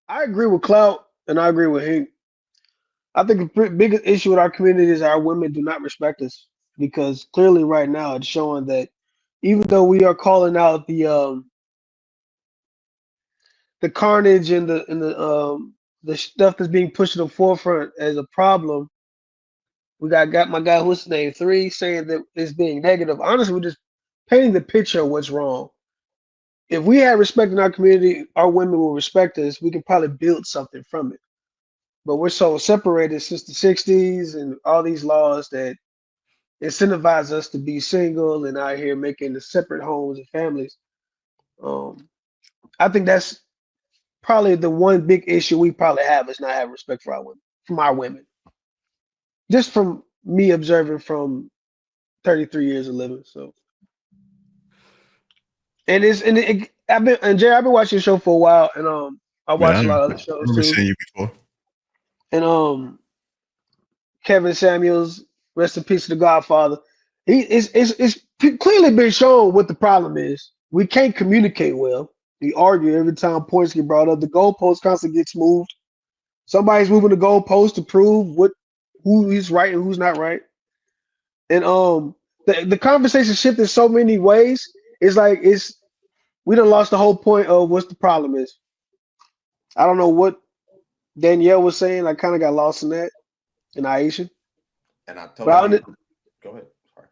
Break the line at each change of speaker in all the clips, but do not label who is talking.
I agree with Clout and I agree with Hank. I think the biggest issue with our community is our women do not respect us because clearly right now it's showing that even though we are calling out the carnage and the stuff that's being pushed to the forefront as a problem, we got my guy what's his name 3 saying that it's being negative. Honestly, we're just painting the picture of what's wrong. If we had respect in our community, our women will respect us. We can probably build something from it. But we're so separated since the '60s and all these laws that incentivize us to be single and out here making the separate homes and families. Um, I think that's probably the one big issue we probably have is not having respect for our women, from our women. Just from me observing from 33 years of living. So, and I've been and Jay, I've been watching the show for a while, and I
Yeah,
watch a lot of other
I
shows
remember
too.
seeing you before.
And Kevin Samuels, rest in peace to the Godfather. It's clearly been shown what the problem is. We can't communicate well. We argue every time points get brought up. The goalpost constantly gets moved. Somebody's moving the goalpost to prove who is right and who's not right. And the conversation shifted so many ways. It's like it's we done lost the whole point of what the problem is. I don't know what Danielle was saying. I kind of got lost in that and Aisha.
And I
But
totally go ahead. Sorry.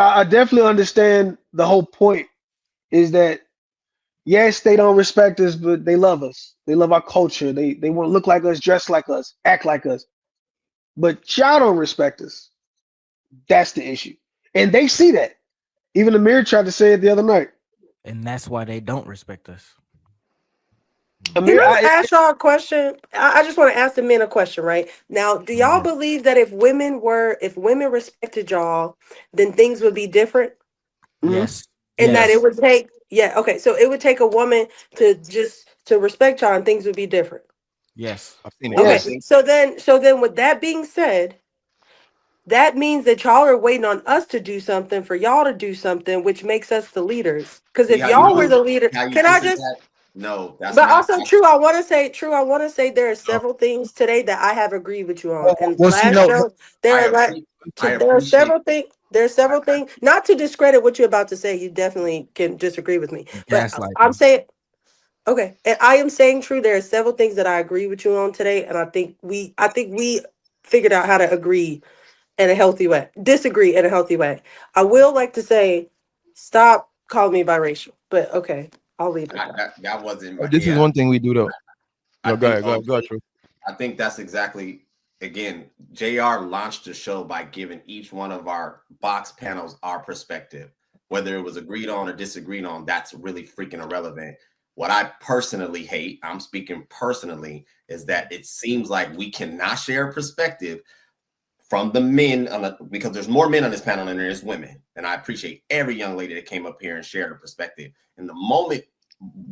I definitely understand the whole point is that yes, they don't respect us, but they love us. They love our culture. They want to look like us, dress like us, act like us. But y'all don't respect us. That's the issue. And they see that. Even the mirror tried to say it the other night.
And that's why they don't respect us.
Can
Amir,
I ask y'all a question? I just want to ask the men a question, right? Now, do y'all
Mhm.
believe that if women respected y'all, then things would be different?
mhm.
Yes.
And that it
Yes.
would take, yeah, okay. So it would take a woman to respect y'all and things would be different.
Yes.
I've seen it
Well, I
Okay.
Yes.
think
So then with that being said, that means that y'all are waiting on us to do something for y'all to do something, which makes us the leaders. Because
see
if y'all were
Mhm.
the leader,
how you
can I
twisted
just
that. No, that's
but
not.
also
That's,
true. I want to say there are several things today that I have agreed with you on. And
Well, see,
last
no,
show, there
I
are like
appreciate. I
there are
appreciate.
several things. There are several things. Not to discredit what you're about to say. You definitely can disagree with me. But I'm
gaslighting.
saying okay, and I am saying true. There are several things that I agree with you on today, and I think we figured out how to agree in a healthy way, disagree in a healthy way. I will like to say, stop calling me biracial. But okay, I'll leave it at that.
That wasn't my.
This is
Yeah,
one thing we do though.
I
No, go
think.
ahead, go ahead, go ahead, True.
I think that's exactly. Again, Jr. launched the show by giving each one of our box panels our perspective, whether it was agreed on or disagreed on. That's really freaking irrelevant. What I personally hate, I'm speaking personally, is that it seems like we cannot share a perspective from the men because there's more men on this panel than there is women. And I appreciate every young lady that came up here and shared her perspective. And the moment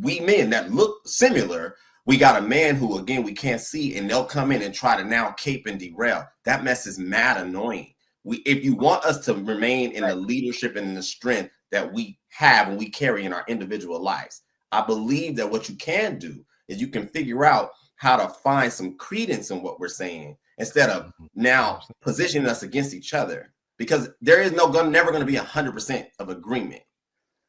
we men that look similar, we got a man who, again, we can't see, and they'll come in and try to now cape and derail. That mess is mad annoying. If you want us to remain in the leadership and in the strength that we have and we carry in our individual lives, I believe that what you can do is you can figure out how to find some credence in what we're saying instead of now positioning us against each other, because there is never going to be 100% of agreement.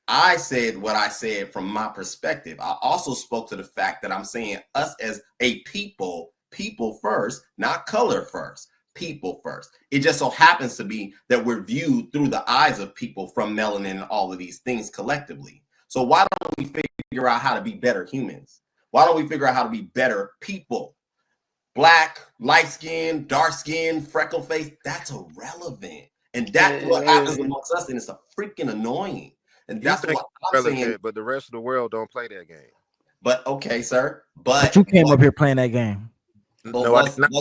I said what I said from my perspective. I also spoke to the fact that I'm saying us as a people first, not color first, people first. It just so happens to be that we're viewed through the eyes of people from melanin and all of these things collectively. So why don't we figure out how to be better humans? Why don't we figure out how to be better people? Black, light skin, dark skin, freckle face, that's irrelevant. And that's what happens
And
amongst us, and it's a freaking annoying. And
You
that's
think
what
it's
I'm saying.
relevant, but the rest of the world don't play that game.
But okay, sir.
But you came up here playing that game.
But
No, I did not.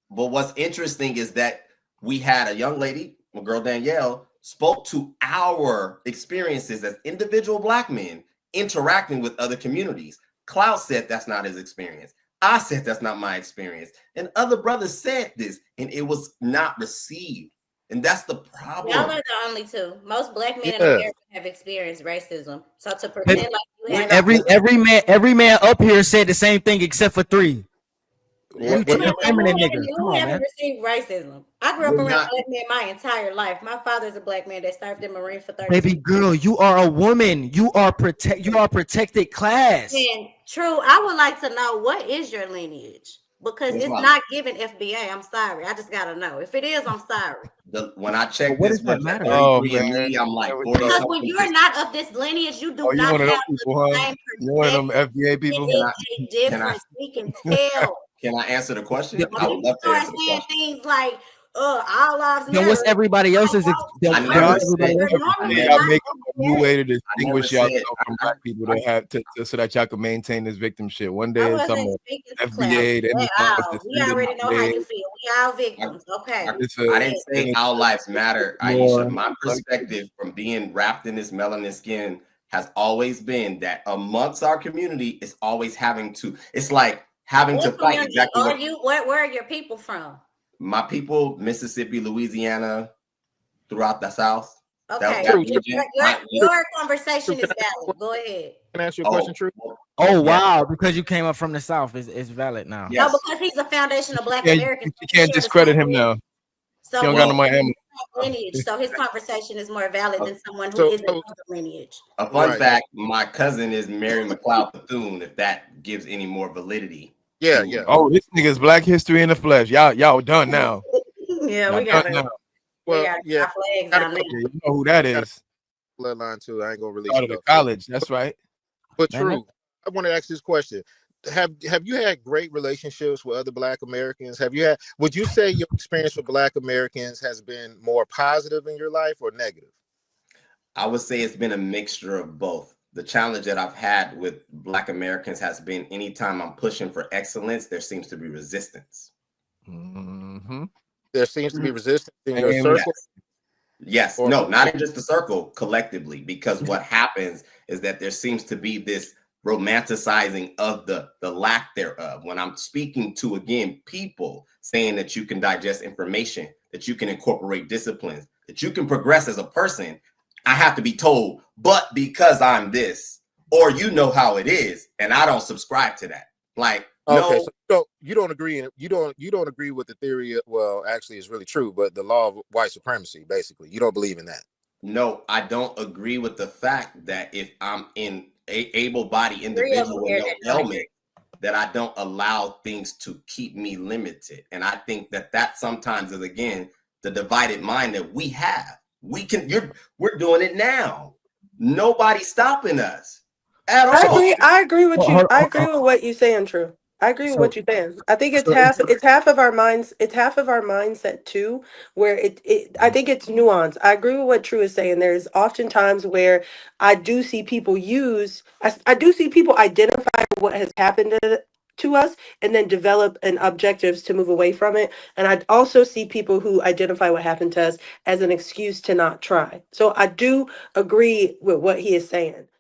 what's interesting is that we had a young lady, my girl Danielle, spoke to our experiences as individual black men interacting with other communities. Klaus said that's not his experience. I said that's not my experience. And other brothers said this, and it was not received. And that's the
Y'all are
problem.
the only two. Most black men in
Yeah.
America have experienced racism. So to pretend like you haven't,
Every man up here said the same thing except for 3.
Yeah,
What
yeah.
Feminine niggas. Come
who
on,
haven't
man.
received racism? I grew up
We're
around
not.
black men my entire life. My father's a black man that served in the Marine for 30
Baby
years.
girl, you are a woman. You are protected class.
And true, I would like to know what is your lineage? Because
What's
it's
my
not given FBA. I'm sorry. I just gotta know. If it is, I'm sorry.
when I
But
checked
what
this
does that
website
matter?
Oh
33 and
man,
me, I'm like
there we
40
go.
Because when
something
you're
percent.
not of this lineage, you do
Oh, you
not
one of
have
those
the
people, huh?
same
You one of them
perspective.
FBA
It
people?
is
Can I
a
can I
difference. We can tell.
can I answer the
Yeah,
question?
But
I
when
would
you
love to
start
answer the
saying
question.
things like, all lives
Then what's
matter,
everybody
I
else's?
don't
Then,
I
see
then
never
what's
her.
everybody
said
You're
else's
I
normally
think
perspective?
y'all
not
make up a new
FBA.
way to
I never
distinguish
said
yourself from black people that have so that y'all can maintain this victim shit. One
I
day it's
wasn't
some
speaking to clout
FBA, then
at
it's some
all. We
suspended
already know how
days.
you feel. We all
I,
victims. Okay.
It's
I
a
didn't
But
say
and
our lives matter, Aisha.
more
My
like
perspective from being wrapped in this melanin skin has always been that amongst our community is always having to, it's like having to
what
fight
community
exactly
are
what
you? Where are your people from?
my people, Mississippi, Louisiana, throughout the South,
Okay.
that
true,
region.
true,
Your
true.
conversation is valid. Go ahead.
Can I ask you a
Oh,
question, True?
well,
Oh
yeah,
wow, because you came up from the South, it's valid now.
No,
yes.
because he's a foundation of Black
Yeah,
Americans.
you
We
can't
share the
discredit
same
him
lineage.
now.
So
He don't
we
got no
Well,
share
Miami.
the same lineage. So his conversation is more valid
a,
than someone who
So,
isn't
so
of the lineage.
a fun
right.
fact: my cousin is Mary McLeod Bethune. If that gives any more validity
Yeah,
to
yeah.
the
Oh, this nigga's Black History in the flesh. Y'all done now.
Yeah,
Y'all
we
done
gotta
now.
we
Well,
gotta get
yeah,
our flags
gotta
out
go.
now.
Yeah, You know who that Got a is. bloodline too. I ain't gonna release Started it at though. college. That's right. But
Man,
True, I want to ask this question. Have you had great relationships with other Black Americans? Would you say your experience with Black Americans has been more positive in your life or negative?
I would say it's been a mixture of both. The challenge that I've had with Black Americans has been anytime I'm pushing for excellence, there seems to be resistance.
Mm-hmm. There seems to be
Mhm.
resistance in your
Yes.
circle.
Yes.
Or
No, not in just the circle, collectively, because what happens is that there seems to be this romanticizing of the lack thereof. When I'm speaking to, again, people saying that you can digest information, that you can incorporate disciplines, that you can progress as a person, I have to be told, but because I'm this, or you know how it is, and I don't subscribe to that. Like,
okay,
no,
so you don't agree, and you don't agree with the theory well, actually it's really true, but the law of white supremacy, basically. You don't believe in that.
no, I don't agree with the fact that if I'm in a able-bodied
3 of them
individual with
here
no
that don't
ailment,
agree.
that I don't allow things to keep me limited. And I think that sometimes is, again, the divided mind that we have. We're doing it now. Nobody's stopping us at
I
all.
agree. I agree with you.
Hold,
I
hold,
agree
hold.
with what you're saying, True. I agree with
So,
what you're saying. I think
so
it's half of our minds, it's half of our mindset too, where it I think it's nuanced. I agree with what True is saying. There's often times where I do see people I do see people identify what has happened to us and then develop an objectives to move away from it. And I also see people who identify what happened to us as an excuse to not try. So I do agree with what he is saying.